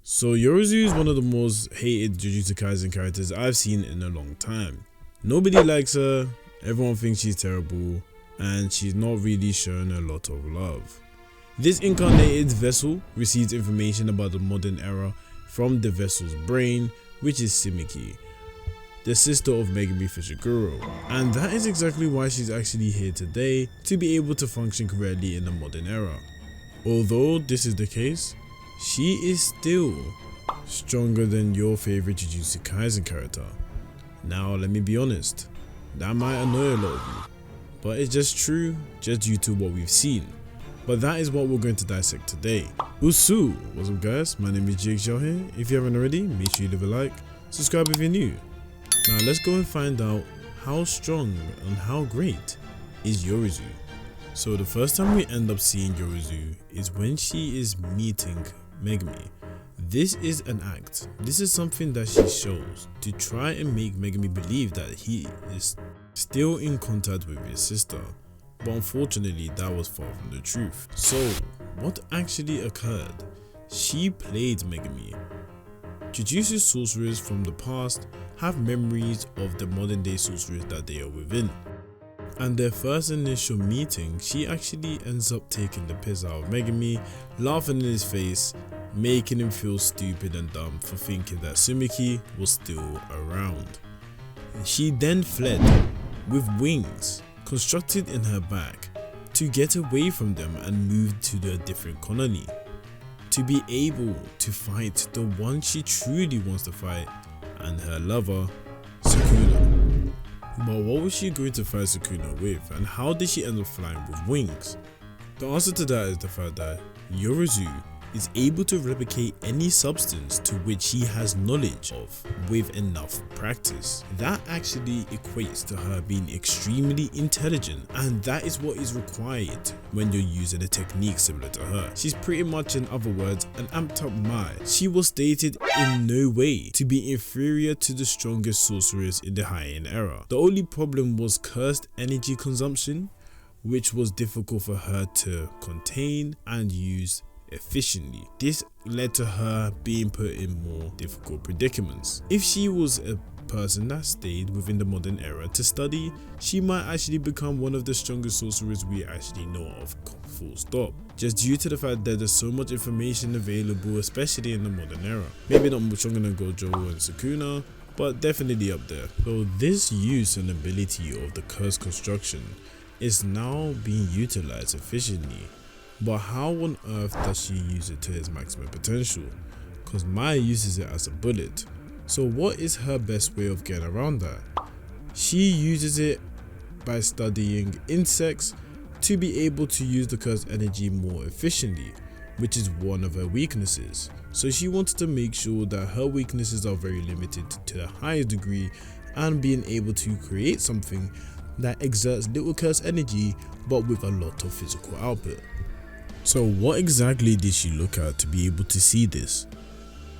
So Yorozu is one of the most hated Jujutsu Kaisen characters I've seen in a long time. Nobody likes her, everyone thinks she's terrible, and she's not really shown a lot of love. This incarnated vessel receives information about the modern era from the vessel's brain, which is Simiki, the sister of Megumi Fushiguro, and that is exactly why she's actually here today, to be able to function correctly in the modern era. Although this is the case, she is still stronger than your favorite Jujutsu Kaisen character. Now let me be honest, that might annoy a lot of you, but it's just true just due to what we've seen. But that is what we're going to dissect today. Usu! What's up guys, my name is JXL here. If you haven't already, make sure you leave a like, subscribe if you're new. Now let's go and find out how strong and how great is Yorozu. So the first time we end up seeing Yorozu is when she is meeting Megumi. This is an act. This is something that she shows to try and make Megumi believe that he is still in contact with his sister. But unfortunately that was far from the truth. So what actually occurred? She played Megumi. Jujutsu sorcerers from the past have memories of the modern day sorcerers that they are within. And their first initial meeting, she actually ends up taking the piss out of Megumi, laughing in his face, making him feel stupid and dumb for thinking that Sumiki was still around. She then fled with wings constructed in her back to get away from them and move to a different colony, to be able to fight the one she truly wants to fight and her lover, Sukuna. But what was she going to fight Sukuna with, and how did she end up flying with wings? The answer to that is the fact that Yorozu is able to replicate any substance to which she has knowledge of with enough practice. That actually equates to her being extremely intelligent, and that is what is required when you're using a technique similar to her. She's pretty much, in other words, an amped up Mai. She was stated in no way to be inferior to the strongest sorcerers in the high-end era. The only problem was cursed energy consumption, which was difficult for her to contain and use efficiently. This led to her being put in more difficult predicaments. If she was a person that stayed within the modern era to study, she might actually become one of the strongest sorcerers we actually know of, full stop. Just due to the fact that there's so much information available, especially in the modern era. Maybe not much stronger than Gojo and Sukuna, but definitely up there. So this use and ability of the curse construction is now being utilized efficiently. But how on earth does she use it to its maximum potential? Because Maya uses it as a bullet. So what is her best way of getting around that? She uses it by studying insects to be able to use the cursed energy more efficiently, which is one of her weaknesses. So she wanted to make sure that her weaknesses are very limited to the highest degree, and being able to create something that exerts little cursed energy but with a lot of physical output. So what exactly did she look at to be able to see this?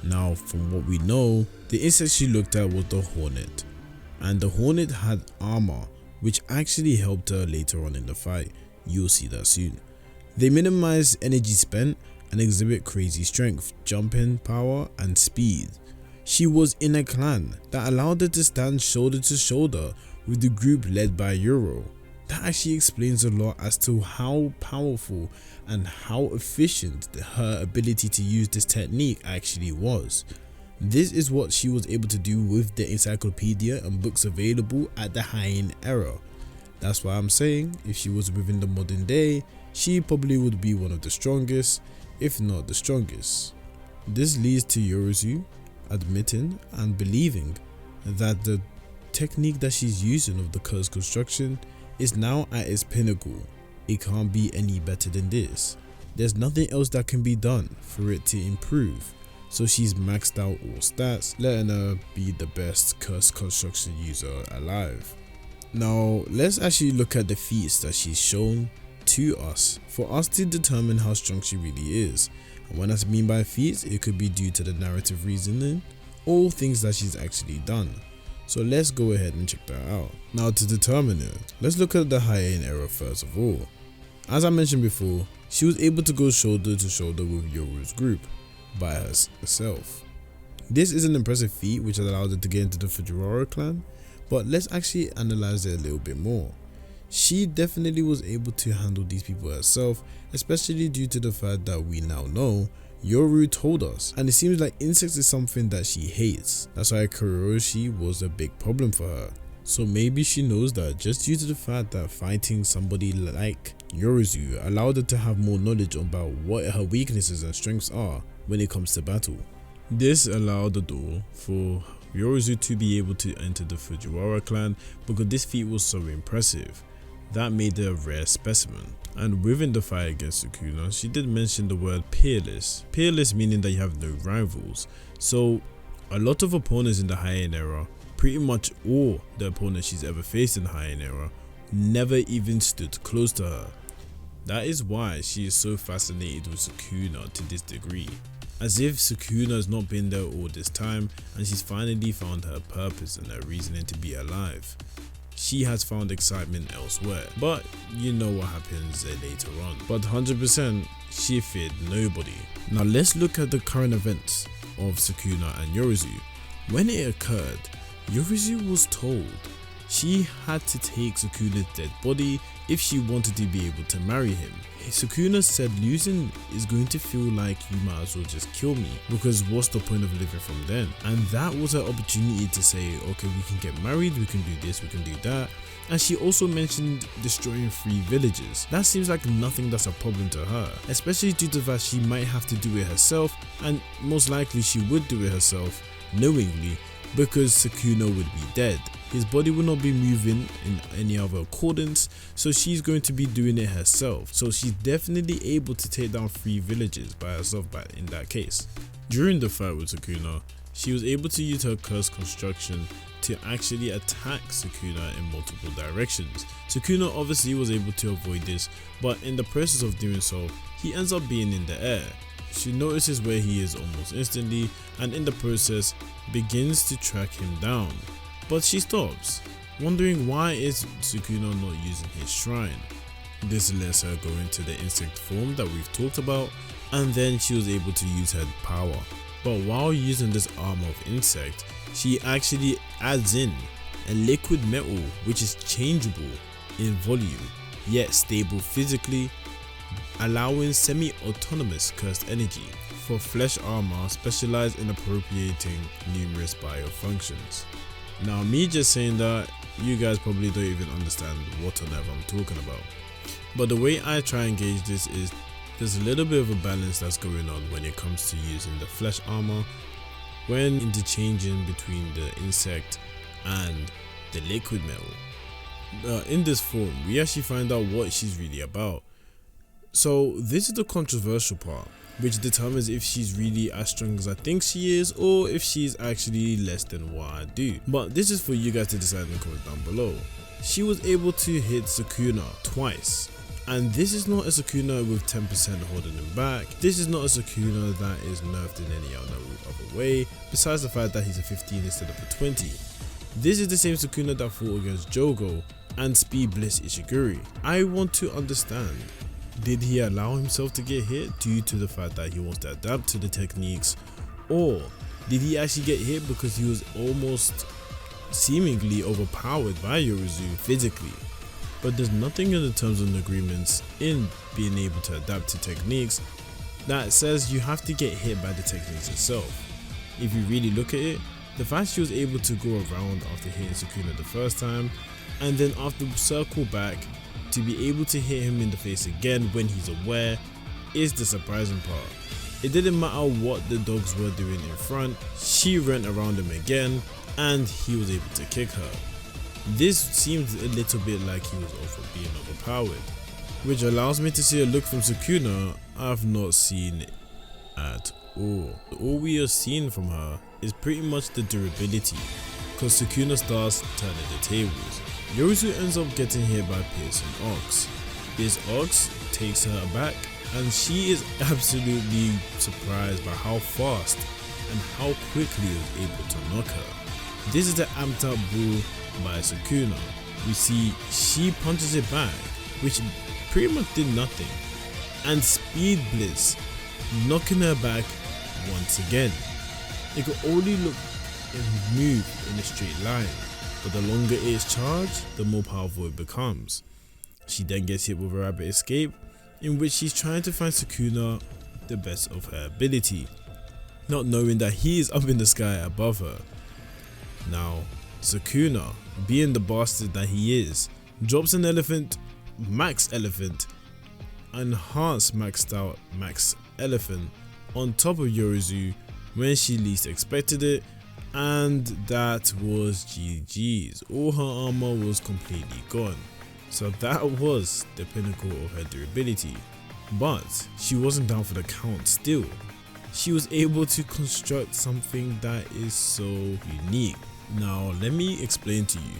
Now from what we know, the insect she looked at was the hornet, and the hornet had armor which actually helped her later on in the fight. You'll see that soon. They minimize energy spent and exhibit crazy strength, jumping power and speed. She was in a clan that allowed her to stand shoulder to shoulder with the group led by Yoro. That actually explains a lot as to how powerful and how efficient her ability to use this technique actually was. This is what she was able to do with the encyclopedia and books available at the high-end era. That's why I'm saying if she was within the modern day, she probably would be one of the strongest, if not the strongest. This leads to Yorozu admitting and believing that the technique that she's using of the curse construction is now at its pinnacle. It can't be any better than this. There's nothing else that can be done for it to improve. So she's maxed out all stats, letting her be the best curse construction user alive. Now let's actually look at the feats that she's shown to us for us to determine how strong she really is. And when I mean by feats, it could be due to the narrative reasoning or things that she's actually done. So let's go ahead and check that out. Now to determine it, let's look at the high-end era first of all. As I mentioned before, she was able to go shoulder to shoulder with Yoro's group. by herself. This is an impressive feat which allowed her to get into the Fujiwara clan, but let's actually analyze it a little bit more. She definitely was able to handle these people herself, especially due to the fact that we now know Yorozu told us, and it seems like insects is something that she hates. That's why Kuroshi was a big problem for her. So maybe she knows that just due to the fact that fighting somebody like Yorozu allowed her to have more knowledge about what her weaknesses and strengths are when it comes to battle. This allowed the door for Yorozu to be able to enter the Fujiwara clan because this feat was so impressive. That made her a rare specimen. And within the fight against Sukuna, she did mention the word peerless. Peerless meaning that you have no rivals. So a lot of opponents in the Heian era, pretty much all the opponents she's ever faced in the Heian era, never even stood close to her. That is why she is so fascinated with Sukuna to this degree. As if Sukuna has not been there all this time and she's finally found her purpose and her reasoning to be alive. She has found excitement elsewhere, but you know what happens later on. But 100% she feared nobody. Now let's look at the current events of Sukuna and Yorozu. When it occurred, Yorozu was told she had to take Sukuna's dead body if she wanted to be able to marry him. Sukuna said losing is going to feel like you might as well just kill me, because what's the point of living from then? And that was her opportunity to say, okay, we can get married, we can do this, we can do that. And she also mentioned destroying 3 villages. That seems like nothing that's a problem to her, especially due to the fact she might have to do it herself, and most likely she would do it herself knowingly, because Sukuna would be dead. His body will not be moving in any other accordance, so she's going to be doing it herself. So she's definitely able to take down 3 villages by herself in that case. During the fight with Sukuna, she was able to use her curse construction to actually attack Sukuna in multiple directions. Sukuna obviously was able to avoid this, but in the process of doing so, he ends up being in the air. She notices where he is almost instantly, and in the process begins to track him down. But she stops, wondering why is Sukuna not using his shrine. This lets her go into the insect form that we've talked about, and then she was able to use her power. But while using this armor of insect, she actually adds in a liquid metal which is changeable in volume, yet stable physically, allowing semi-autonomous cursed energy for flesh armor specialized in appropriating numerous biofunctions. Now me just saying that, you guys probably don't even understand what on earth I'm talking about. But the way I try and gauge this is there's a little bit of a balance that's going on when it comes to using the flesh armor when interchanging between the insect and the liquid metal. In this form, we actually find out what she's really about. So this is the controversial part, which determines if she's really as strong as I think she is, or if she's actually less than what I do. But this is for you guys to decide in the comments down below. She was able to hit Sukuna twice, and this is not a Sukuna with 10% holding him back. This is not a Sukuna that is nerfed in any other way, besides the fact that he's a 15 instead of a 20. This is the same Sukuna that fought against Jogo and Speed Bliss Ishiguri. I want to understand, did he allow himself to get hit due to the fact that he wants to adapt to the techniques, or did he actually get hit because he was almost seemingly overpowered by Yorozu physically? But there's nothing in the terms and agreements in being able to adapt to techniques that says you have to get hit by the techniques itself. If you really look at it, the fact she was able to go around after hitting Sukuna the first time, and then after circle back to be able to hit him in the face again when he's aware, is the surprising part. It didn't matter what the dogs were doing in front, she ran around him again and he was able to kick her. This seems a little bit like he was being overpowered, which allows me to see a look from Sukuna I've not seen at all. All we are seeing from her is pretty much the durability, because Sukuna starts turning the tables. Yorozu ends up getting hit by Piercing Ox. This Ox takes her aback, and she is absolutely surprised by how fast and how quickly he was able to knock her. This is the amped up bull by Sukuna. We see she punches it back, which pretty much did nothing, and Speed Bliss knocking her back once again. It could only look and move in a straight line, but the longer it is charged, the more powerful it becomes. She then gets hit with a rapid escape, in which she's trying to find Sukuna the best of her ability, not knowing that he is up in the sky above her. Now, Sukuna, being the bastard that he is, drops an elephant, max elephant, enhanced maxed out max elephant on top of Yorozu when she least expected it, and that was GG's. All her armor was completely gone. So that was the pinnacle of her durability. But she wasn't down for the count still. She was able to construct something that is so unique. Now let me explain to you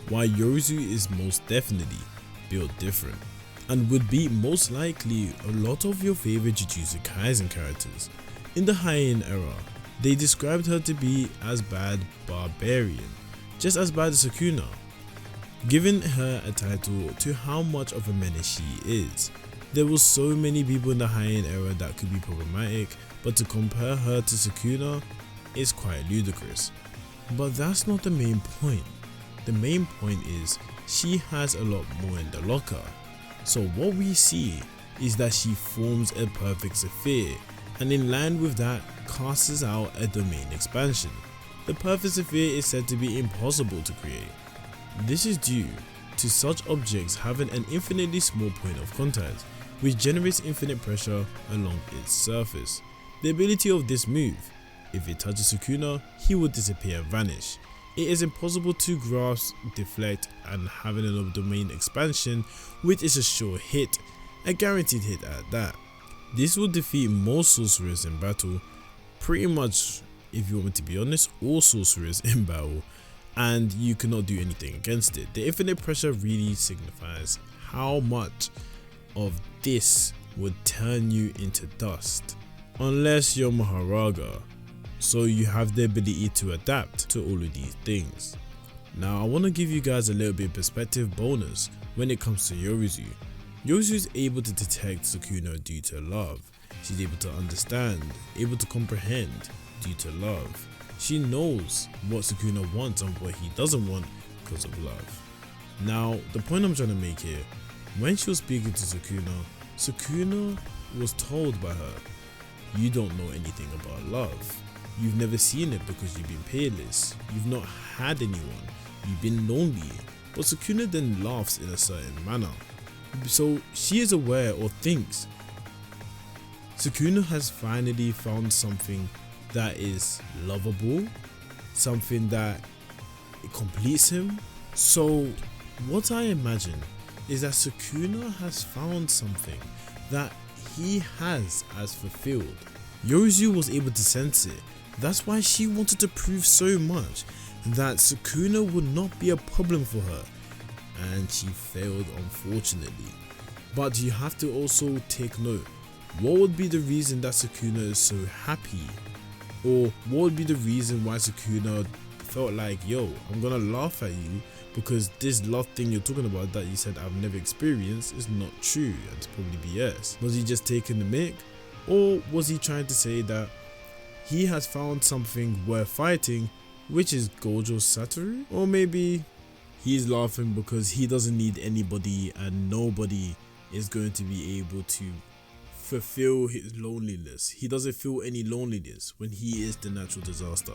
why Yorozu is most definitely built different and would be most likely a lot of your favorite Jujutsu Kaisen characters. In the High-End era, they described her to be as bad barbarian, just as bad as Sukuna, giving her a title to how much of a menace she is. There was so many people in the High-End era that could be problematic, but to compare her to Sukuna is quite ludicrous. But that's not the main point. The main point is she has a lot more in the locker. So what we see is that she forms a perfect sphere, and in line with that casts out a domain expansion. The perfect sphere is said to be impossible to create. This is due to such objects having an infinitely small point of contact, which generates infinite pressure along its surface. The ability of this move, if it touches Sukuna, he will disappear and vanish. It is impossible to grasp, deflect, and having a domain expansion, which is a sure hit, a guaranteed hit at that. This will defeat most sorcerers in battle, pretty much, if you want me to be honest, all sorcerers in battle, and you cannot do anything against it. The infinite pressure really signifies how much of this would turn you into dust, unless you're Maharaga, so you have the ability to adapt to all of these things. Now I want to give you guys a little bit of perspective bonus when it comes to Yorozu. Yorozu is able to detect Sukuna due to love. She's able to understand, able to comprehend due to love. She knows what Sukuna wants and what he doesn't want because of love. Now the point I'm trying to make here, when she was speaking to Sukuna, Sukuna was told by her, you don't know anything about love. You've never seen it because you've been peerless. You've not had anyone. You've been lonely. But Sukuna then laughs in a certain manner. So she is aware or thinks Sukuna has finally found something that is lovable, something that completes him. So what I imagine is that Sukuna has found something that he has as fulfilled. Yorozu was able to sense it. That's why she wanted to prove so much that Sukuna would not be a problem for her, and she failed unfortunately. But you have to also take note, what would be the reason that Sukuna is so happy, or what would be the reason why Sukuna felt like, yo, I'm gonna laugh at you because this love thing you're talking about that you said I've never experienced is not true, and it's probably BS. Was he just taking the mic, or was he trying to say that he has found something worth fighting, which is Gojo's Satoru? Or maybe he's laughing because he doesn't need anybody and nobody is going to be able to fulfill his loneliness. He doesn't feel any loneliness when he is the natural disaster.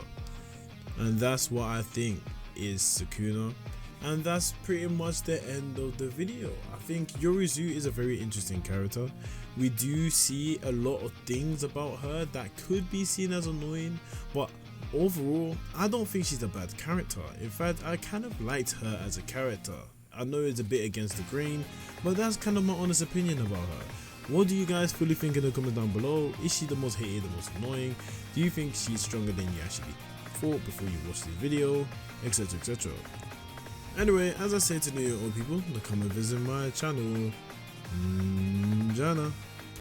And that's what I think is Sukuna. And that's pretty much the end of the video. I think Yorozu is a very interesting character. We do see a lot of things about her that could be seen as annoying, but overall, I don't think she's a bad character. In fact, I kind of liked her as a character. I know it's a bit against the grain, but that's kind of my honest opinion about her. What do you guys fully think in the comments down below? Is she the most hated, the most annoying? Do you think she's stronger than you actually thought before you watched this video, etc, etc. Anyway, as I say to new old people, come and visit my channel. Jana.